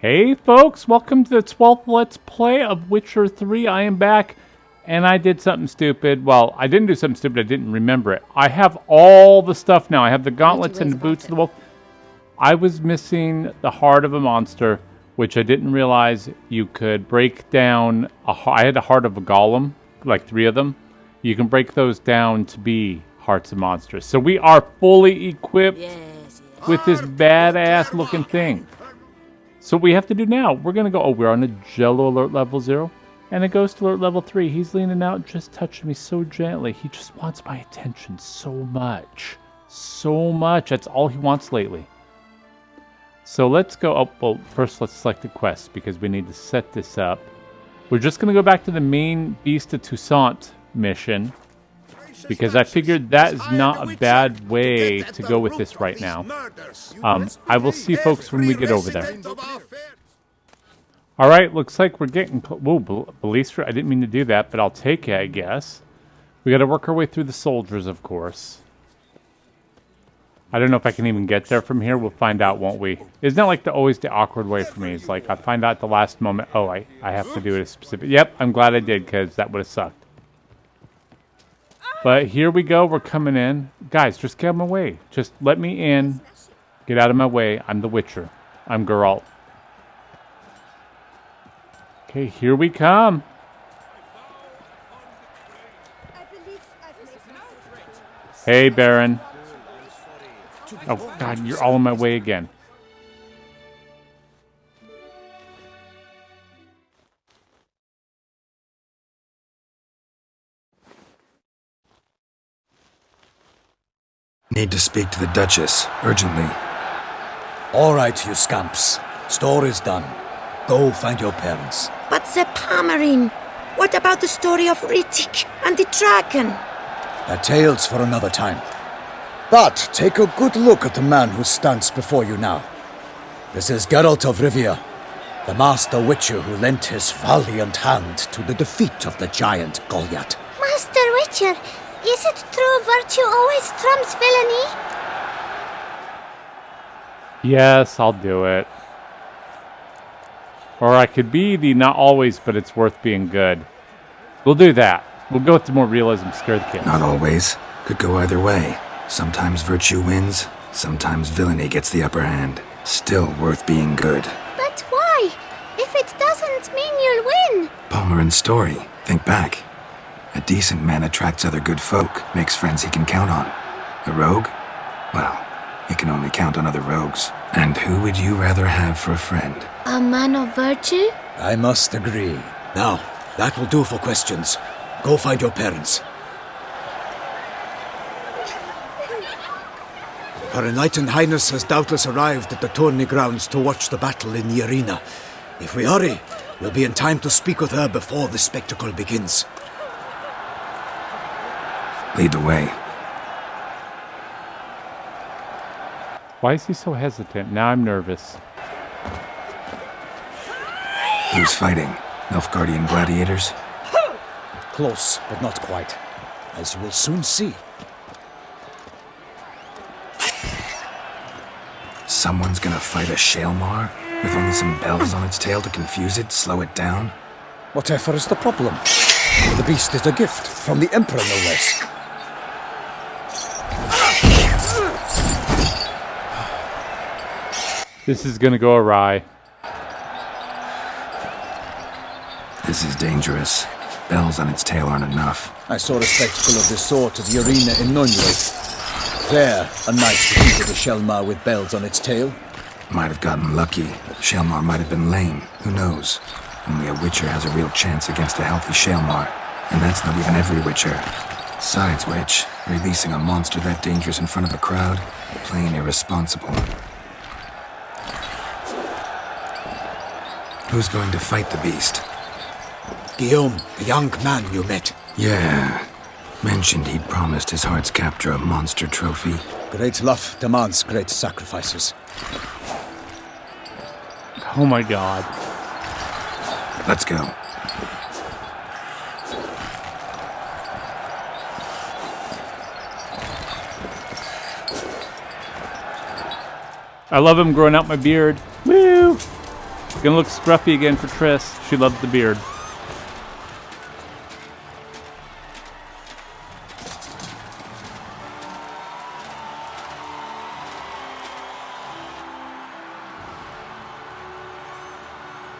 Hey folks, welcome to the 12th Let's Play of Witcher 3. I am back, and I did something stupid. Well, I didn't do something stupid, I didn't remember it. I have all the stuff now. I have the gauntlets and the boots of the wolf. I was missing the heart of a monster, which I didn't realize you could break down. I had the heart of a golem, like 3 of them. You can break those down to be hearts of monsters. So we are fully equipped with this badass looking thing. So what we have to do now, we're going to go, we're on a Jello alert level 0, and it goes to alert level 3. He's leaning out, just touching me so gently. He just wants my attention so much. So much. That's all he wants lately. So let's go, well, first let's select the quest, because we need to set this up. We're just going to go back to the main Beast of Toussaint mission, because I figured that is not a bad way to go with this right now. I will see folks when we get over there. Alright, looks like we're getting... Whoa, Ballista, I didn't mean to do that, but I'll take it, I guess. We gotta work our way through the soldiers, of course. I don't know if I can even get there from here. We'll find out, won't we? Isn't that like always the awkward way for me? It's like I find out at the last moment, oh, I have to do it a specific... Yep, I'm glad I did, because that would have sucked. But here we go, we're coming in. Guys, just get out of my way. Just let me in. Get out of my way. I'm the Witcher. I'm Geralt. Okay, here we come. Hey, Baron. Oh, God, you're all in my way again. Need to speak to the Duchess, urgently. All right, you scamps. Story's done. Go find your parents. But the Pomerine, what about the story of Rittik and the dragon? They're tales for another time. But take a good look at the man who stands before you now. This is Geralt of Rivia, the master witcher who lent his valiant hand to the defeat of the giant Goliath. Master Witcher, is it true virtue always trumps villainy? Yes, I'll do it. Or I could be the not always, but it's worth being good. We'll do that. We'll go with the more realism, scare the kids. Not always. Could go either way. Sometimes virtue wins, sometimes villainy gets the upper hand. Still worth being good. But why? If it doesn't mean you'll win. Palmerin's story. Think back. A decent man attracts other good folk, makes friends he can count on. A rogue? Well, he can only count on other rogues. And who would you rather have for a friend? A man of virtue? I must agree. Now, that will do for questions. Go find your parents. Her Enlightened Highness has doubtless arrived at the tourney grounds to watch the battle in the arena. If we hurry, we'll be in time to speak with her before the spectacle begins. Lead the way. Why is he so hesitant? Now I'm nervous. Who's fighting? Nilfgaardian gladiators? Close, but not quite. As you will soon see. Someone's gonna fight a Shaelmar? With only some bells on its tail to confuse it, slow it down? Whatever is the problem? The beast is a gift from the Emperor, no less. This is gonna go awry. This is dangerous. Bells on its tail aren't enough. I saw a spectacle of this sort at the arena in Nunley. There, a knight defeated a Shaelmar with bells on its tail. Might have gotten lucky. Shaelmar might have been lame. Who knows? Only a Witcher has a real chance against a healthy Shaelmar. And that's not even every Witcher. Besides which, releasing a monster that dangerous in front of a crowd, plain irresponsible. Who's going to fight the beast? Guillaume, the young man you met. Yeah. Mentioned he'd promised his heart's captor a monster trophy. Great love demands great sacrifices. Oh my God. Let's go. I love him growing out my beard. Woo! Gonna look scruffy again for Triss. She loves the beard.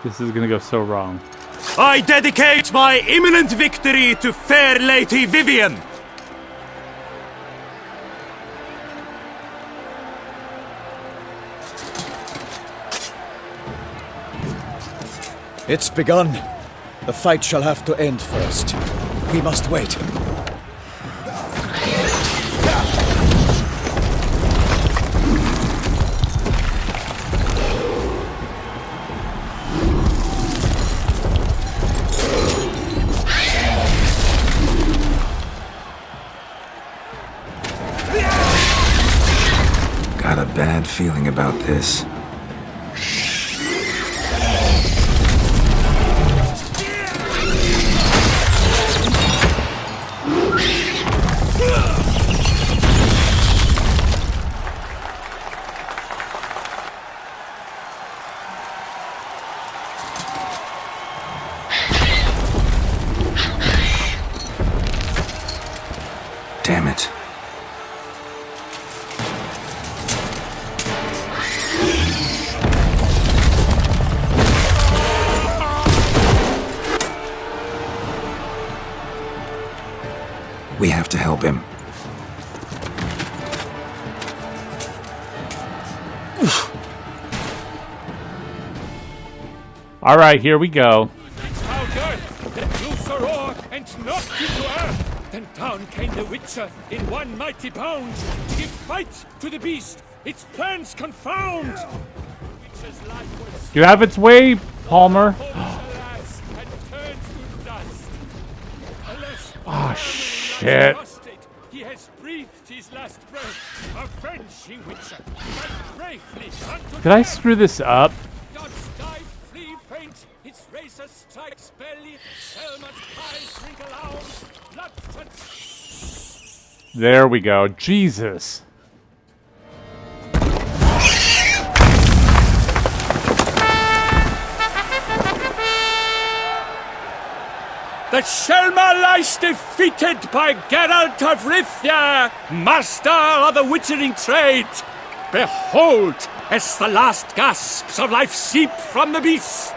This is gonna go so wrong. I dedicate my imminent victory to fair Lady Vivian. It's begun. The fight shall have to end first. We must wait. Got a bad feeling about this. Damn it. We have to help him. All right, here we go. And knocked him to earth. Then down came the Witcher in one mighty bound. To give fight to the beast, its plans confound. You have its way, Palmer. Oh, shit. He has breathed his last breath. Avenging Witcher. Did I screw this up? Its razor strikes belly, Selma's eyes wrinkle out, blood and... There we go. Jesus. The Selma lies defeated by Geralt of Rivia, master of the witchering trade. Behold, as the last gasps of life seep from the beast.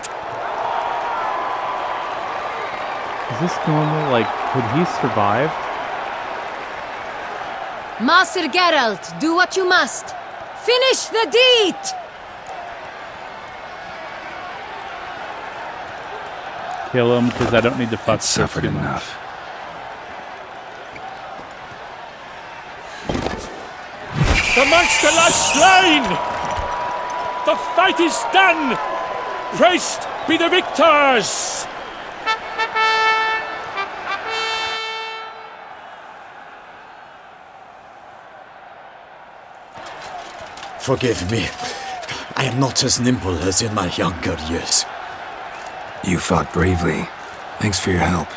Is this normal? Like, could he survive? Master Geralt, do what you must. Finish the deed! Kill him, because I don't need to fuck. It's suffered enough. The monster lies slain! The fight is done! Praised be the victors! Forgive me. I am not as nimble as in my younger years. You fought bravely. Thanks for your help.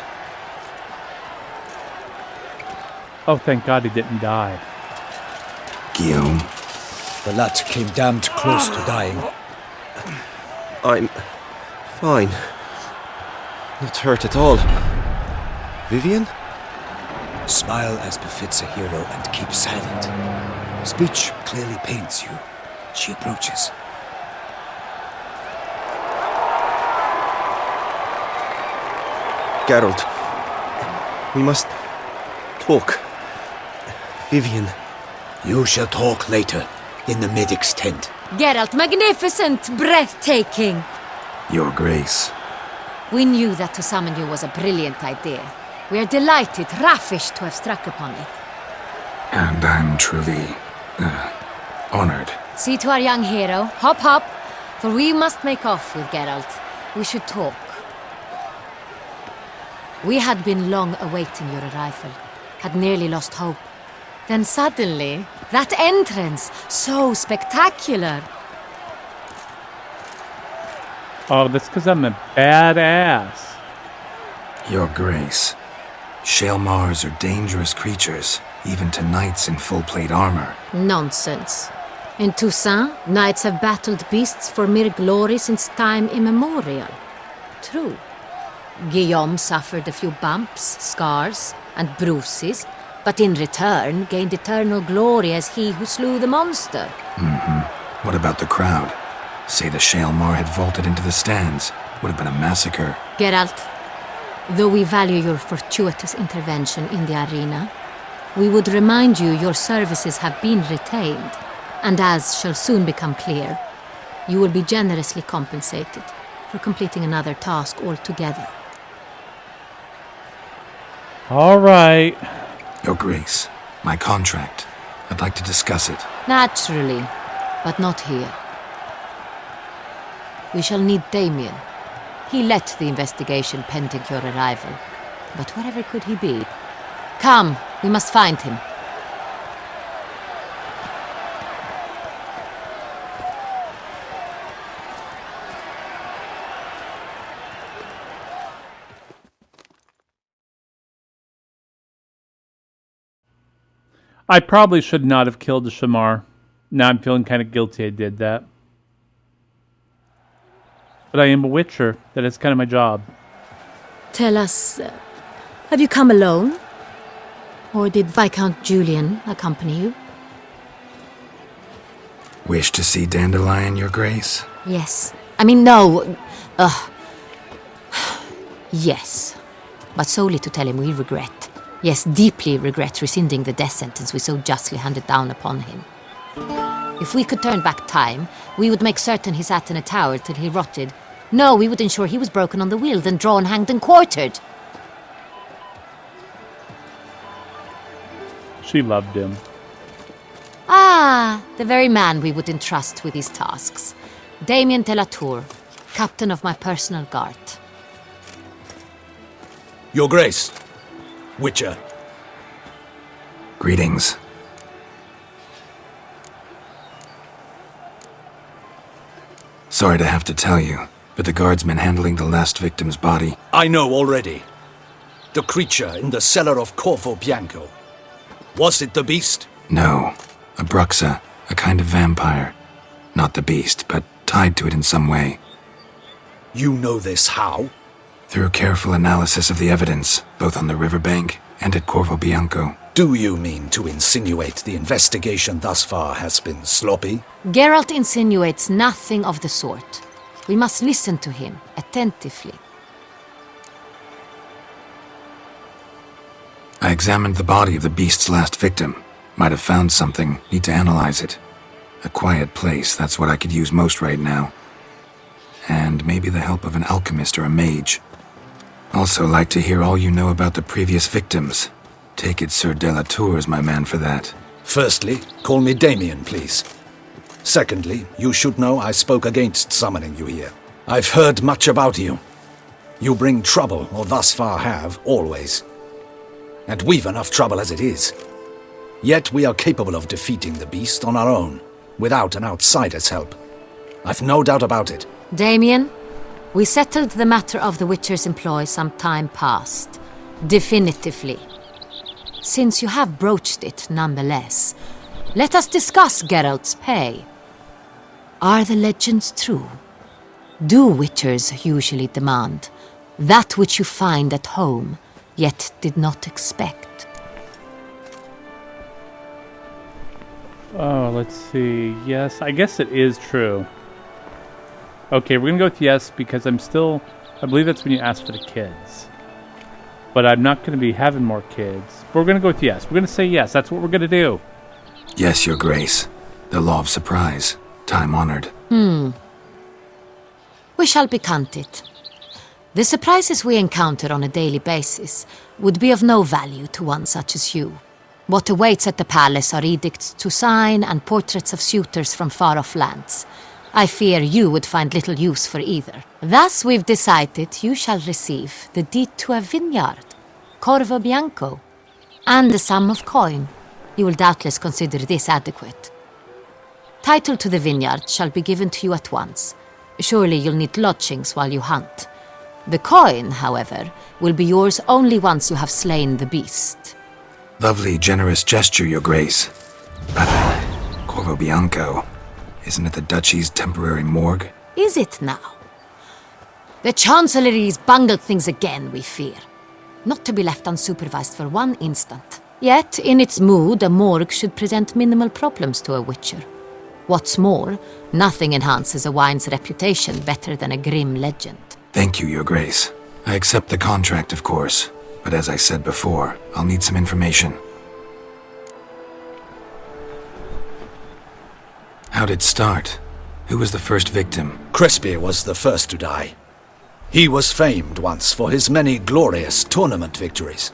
Oh, thank God he didn't die. Guillaume. The lad came damned close to dying. I'm fine. Not hurt at all. Vivian? Smile as befits a hero and keep silent. Speech clearly pains you. She approaches. Geralt. We must talk. Vivian. You shall talk later, in the medic's tent. Geralt, magnificent, breathtaking. Your Grace. We knew that to summon you was a brilliant idea. We are delighted, ravished to have struck upon it. And I'm truly, honored. See to our young hero. Hop, hop. For we must make off with Geralt. We should talk. We had been long awaiting your arrival. Had nearly lost hope. Then suddenly, that entrance, so spectacular. Oh, that's because I'm a badass. Your Grace. Shaelmars are dangerous creatures, even to knights in full-plate armor. Nonsense. In Toussaint, knights have battled beasts for mere glory since time immemorial. True. Guillaume suffered a few bumps, scars, and bruises, but in return gained eternal glory as he who slew the monster. What about the crowd? Say the Shaelmar had vaulted into the stands. Would have been a massacre. Geralt, though we value your fortuitous intervention in the arena, we would remind you your services have been retained, and as shall soon become clear, you will be generously compensated for completing another task altogether. All right. Your Grace, my contract. I'd like to discuss it. Naturally, but not here. We shall need Damien. He led the investigation pending your arrival. But wherever could he be? Come, we must find him. I probably should not have killed the Shamar. Now I'm feeling kind of guilty I did that. But I am a witcher. That is kind of my job. Tell us, have you come alone? Or did Viscount Julian accompany you? Wish to see Dandelion, Your Grace? Yes. I mean, no. Yes. But solely to tell him we regret. Yes, deeply regret rescinding the death sentence we so justly handed down upon him. If we could turn back time, we would make certain he sat in a tower till he rotted. No, we would ensure he was broken on the wheel, then drawn, hanged, and quartered. She loved him. Ah, the very man we would entrust with these tasks. Damien de la Tour, captain of my personal guard. Your Grace, Witcher. Greetings. Sorry to have to tell you, but the guardsman handling the last victim's body... I know already. The creature in the cellar of Corvo Bianco. Was it the beast? No. A Bruxa, a kind of vampire. Not the beast, but tied to it in some way. You know this how? Through careful analysis of the evidence, both on the riverbank and at Corvo Bianco. Do you mean to insinuate the investigation thus far has been sloppy? Geralt insinuates nothing of the sort. We must listen to him attentively. I examined the body of the beast's last victim. Might have found something. Need to analyze it. A quiet place, that's what I could use most right now. And maybe the help of an alchemist or a mage. Also like to hear all you know about the previous victims. Take it Sir de la Tour is my man for that. Firstly, call me Damien, please. Secondly, you should know I spoke against summoning you here. I've heard much about you. You bring trouble, or thus far have, always. And we've enough trouble as it is. Yet we are capable of defeating the beast on our own, without an outsider's help. I've no doubt about it. Damien, we settled the matter of the Witcher's employ some time past. Definitively. Since you have broached it nonetheless, let us discuss Geralt's pay. Are the legends true? Do Witchers usually demand that which you find at home, yet did not expect? Oh, let's see. Yes, I guess it is true. Okay, we're going to go with yes because I believe that's when you ask for the kids. But I'm not going to be having more kids. But we're going to go with yes. We're going to say yes. That's what we're going to do. Yes, Your Grace. The law of surprise. Time-honored. We shall be content. The surprises we encounter on a daily basis would be of no value to one such as you. What awaits at the palace are edicts to sign and portraits of suitors from far-off lands. I fear you would find little use for either. Thus we've decided you shall receive the deed to a vineyard, Corvo Bianco, and the sum of coin. You will doubtless consider this adequate. Title to the vineyard shall be given to you at once. Surely you'll need lodgings while you hunt. The coin, however, will be yours only once you have slain the beast. Lovely, generous gesture, Your Grace. But, Corvo Bianco... Isn't it the Duchy's temporary morgue? Is it now? The Chancellery's bungled things again, we fear. Not to be left unsupervised for one instant. Yet, in its mood, a morgue should present minimal problems to a witcher. What's more, nothing enhances a wine's reputation better than a grim legend. Thank you, Your Grace. I accept the contract, of course. But as I said before, I'll need some information. How'd it start? Who was the first victim? Crespi was the first to die. He was famed once for his many glorious tournament victories.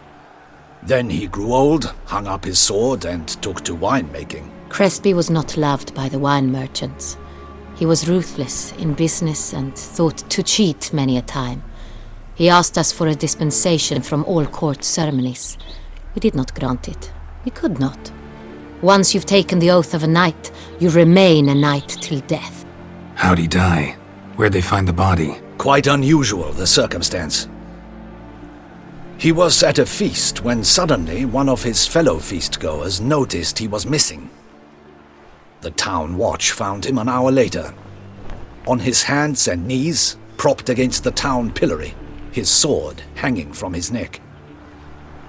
Then he grew old, hung up his sword, and took to winemaking. Crespi was not loved by the wine merchants. He was ruthless in business and thought to cheat many a time. He asked us for a dispensation from all court ceremonies. We did not grant it. We could not. Once you've taken the oath of a knight, you remain a knight till death. How'd he die? Where'd they find the body? Quite unusual, the circumstance. He was at a feast when suddenly one of his fellow feastgoers noticed he was missing. The town watch found him an hour later, on his hands and knees, propped against the town pillory, his sword hanging from his neck.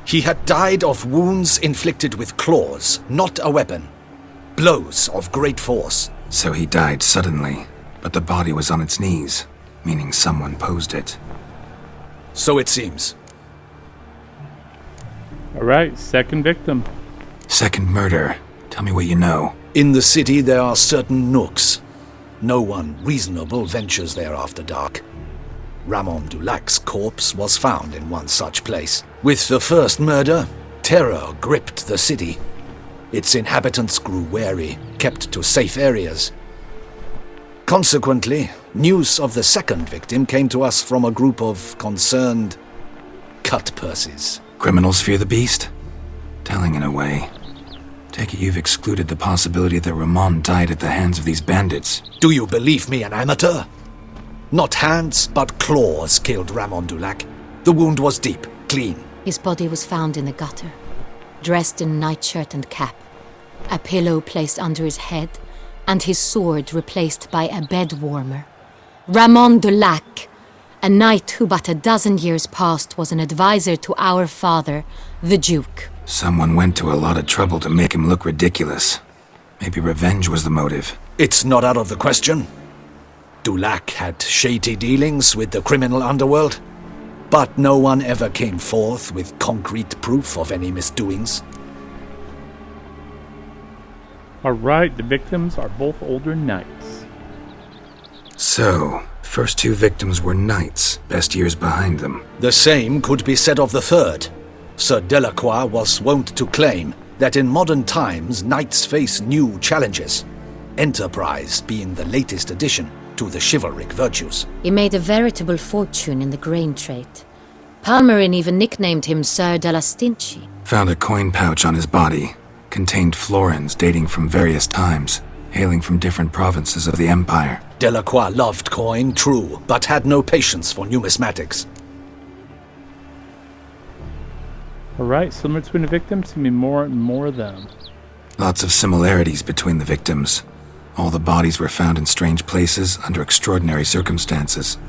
He had died of wounds inflicted with claws, not a weapon. Blows of great force. So he died suddenly, but the body was on its knees, meaning someone posed it. So it seems. All right, second victim. Second murder. Tell me what you know. In the city there are certain nooks. No one reasonable ventures there after dark. Ramon Dulac's corpse was found in one such place. With the first murder, terror gripped the city. Its inhabitants grew wary, kept to safe areas. Consequently, news of the second victim came to us from a group of concerned cut-purses. Criminals fear the beast? Telling in a way. Take it you've excluded the possibility that Ramon died at the hands of these bandits. Do you believe me an amateur? Not hands, but claws killed Ramon Dulac. The wound was deep, clean. His body was found in the gutter, dressed in nightshirt and cap, a pillow placed under his head, and his sword replaced by a bed warmer. Ramon Dulac, a knight who but a dozen years past was an advisor to our father, the Duke. Someone went to a lot of trouble to make him look ridiculous. Maybe revenge was the motive. It's not out of the question. Dulac had shady dealings with the criminal underworld, but no one ever came forth with concrete proof of any misdoings. All right, the victims are both older knights. So, first two victims were knights, best years behind them. The same could be said of the third. Sir Delacroix was wont to claim that in modern times knights face new challenges, enterprise being the latest addition to the chivalric virtues. He made a veritable fortune in the grain trade. Palmerin even nicknamed him Sir de la Stinchi. Found a coin pouch on his body. Contained florins dating from various times, hailing from different provinces of the Empire. Delacroix loved coin, true, but had no patience for numismatics. All right, similar between the victims, to be more and more of them. Lots of similarities between the victims. All the bodies were found in strange places under extraordinary circumstances.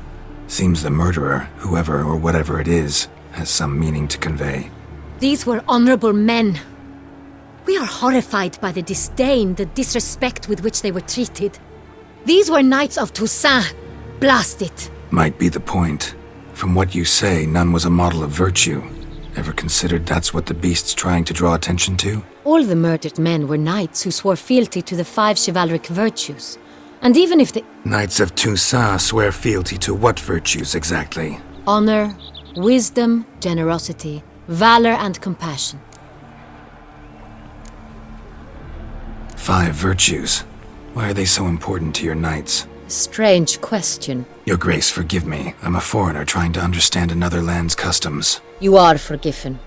Seems the murderer, whoever or whatever it is, has some meaning to convey. These were honorable men. We are horrified by the disdain, the disrespect with which they were treated. These were knights of Toussaint. Blast it. Might be the point. From what you say, none was a model of virtue. Ever considered that's what the beast's trying to draw attention to? All the murdered men were knights who swore fealty to the 5 chivalric virtues. And even if the Knights of Toussaint swear fealty to what virtues exactly? honor, wisdom, generosity, valor, and compassion. 5 virtues. Why are they so important to your knights? Strange question. Your Grace, forgive me. I'm a foreigner trying to understand another land's customs. You are forgiven.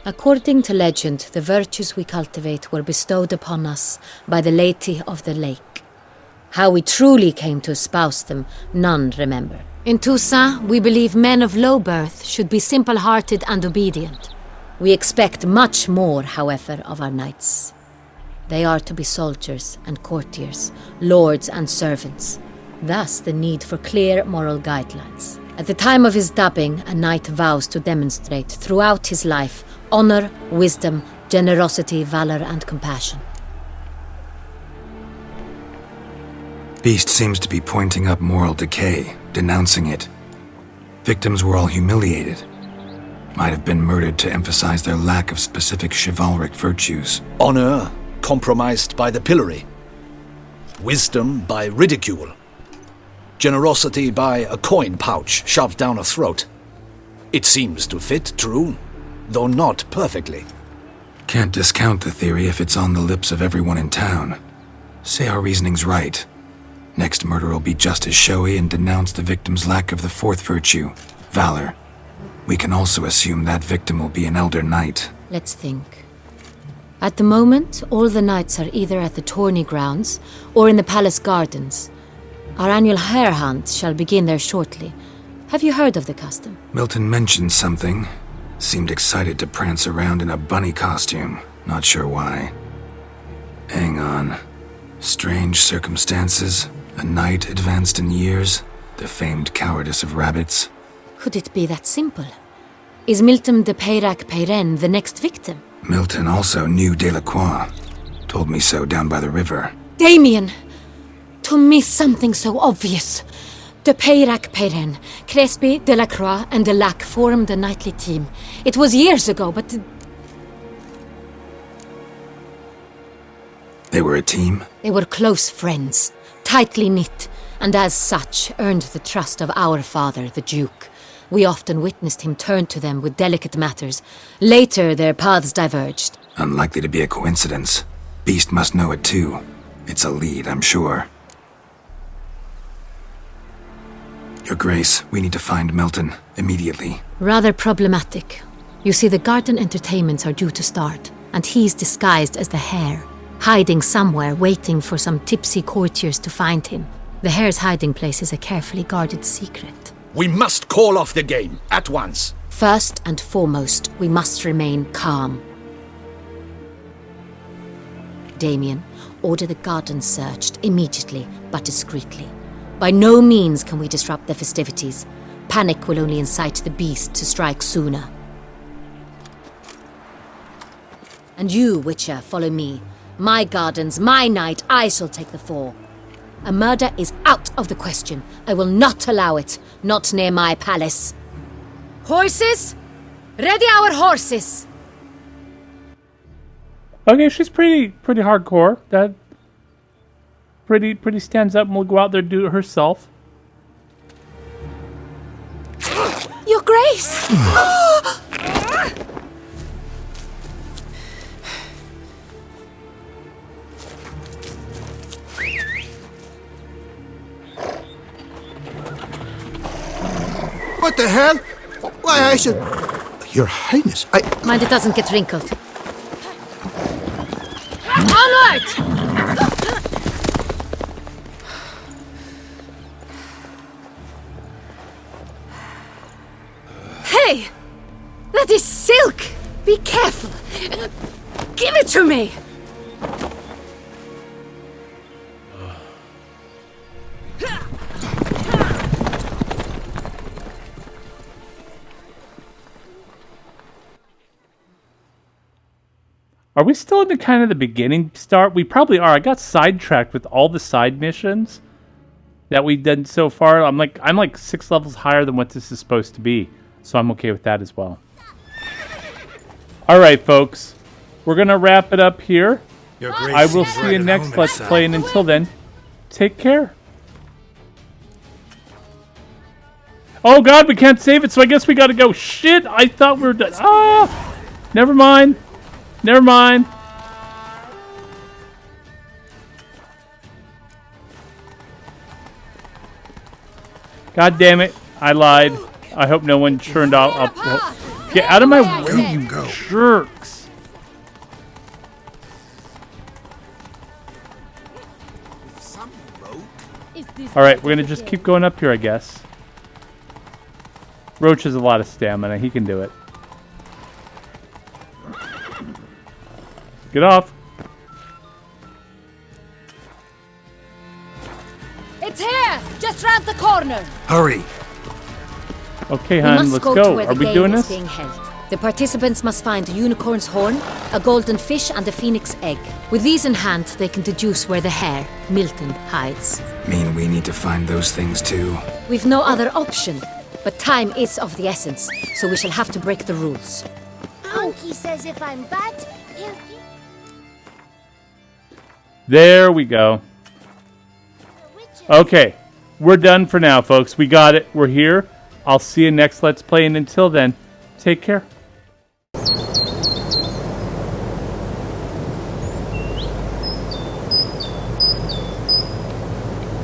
According to legend, the virtues we cultivate were bestowed upon us by the Lady of the Lake. How we truly came to espouse them, none remember. In Toussaint, we believe men of low birth should be simple-hearted and obedient. We expect much more, however, of our knights. They are to be soldiers and courtiers, lords and servants. Thus the need for clear moral guidelines. At the time of his dubbing, a knight vows to demonstrate throughout his life honor, wisdom, generosity, valor, and compassion. Beast seems to be pointing up moral decay, denouncing it. Victims were all humiliated. Might have been murdered to emphasize their lack of specific chivalric virtues. Honor compromised by the pillory. Wisdom by ridicule. Generosity by a coin pouch shoved down a throat. It seems to fit, true, though not perfectly. Can't discount the theory if it's on the lips of everyone in town. Say our reasoning's right. Next murder will be just as showy and denounce the victim's lack of the fourth virtue, valor. We can also assume that victim will be an elder knight. Let's think. At the moment, all the knights are either at the tourney grounds or in the palace gardens. Our annual hare hunt shall begin there shortly. Have you heard of the custom? Milton mentioned something. Seemed excited to prance around in a bunny costume. Not sure why. Hang on. Strange circumstances. A knight advanced in years. The famed cowardice of rabbits. Could it be that simple? Is Milton de Peyrac Peyren the next victim? Milton also knew Delacroix. Told me so down by the river. Damien! To miss something so obvious. De Peyrac Peyren, Crespi, Delacroix, and Delac formed a knightly team. It was years ago, but... They were a team? They were close friends, tightly knit, and as such earned the trust of our father, the Duke. We often witnessed him turn to them with delicate matters. Later, their paths diverged. Unlikely to be a coincidence. Beast must know it too. It's a lead, I'm sure. Your Grace, we need to find Milton, immediately. Rather problematic. You see, the garden entertainments are due to start, and he's disguised as the hare, hiding somewhere, waiting for some tipsy courtiers to find him. The hare's hiding place is a carefully guarded secret. We must call off the game, at once. First and foremost, we must remain calm. Damien, order the garden searched immediately, but discreetly. By no means can we disrupt the festivities. Panic will only incite the beast to strike sooner. And you, Witcher, follow me. My gardens, my night, I shall take the fall. A murder is out of the question. I will not allow it. Not near my palace. Horses? Ready our horses! Okay, she's pretty hardcore. That pretty stands up and will go out there and do it herself. Your Grace! What the hell? Why, I should... Your Highness, Mind it doesn't get wrinkled. Onward! Hey! That is silk! Be careful! Give it to me! Are we still in the kind of the beginning start? We probably are. I got sidetracked with all the side missions that we've done so far. I'm like 6 levels higher than what this is supposed to be. So I'm okay with that as well. Alright, folks. We're going to wrap it up here. I will see you next Let's Play, and until then, take care. Oh god, we can't save it, so I guess we gotta go. Shit, I thought we were done. Ah! Never mind. Never mind. God damn it. I lied. I hope no one turned off. Get out of my way, you jerks. Alright, we're gonna just keep going up here, I guess. Roach has a lot of stamina. He can do it. Get off. corner. Hurry! Okay, We hon, must let's go to go. where Are the we game doing is this? being held. The participants must find a unicorn's horn, a golden fish, and a phoenix egg. With these in hand, they can deduce where the hare, Milton, hides. Mean we need to find those things too? We've no other option, but time is of the essence, so we shall have to break the rules. Unky says if I'm bad, he'll keep There we go. the witches. Okay, we're done for now, folks. We got it. We're here. I'll see you next Let's Play, and until then, take care.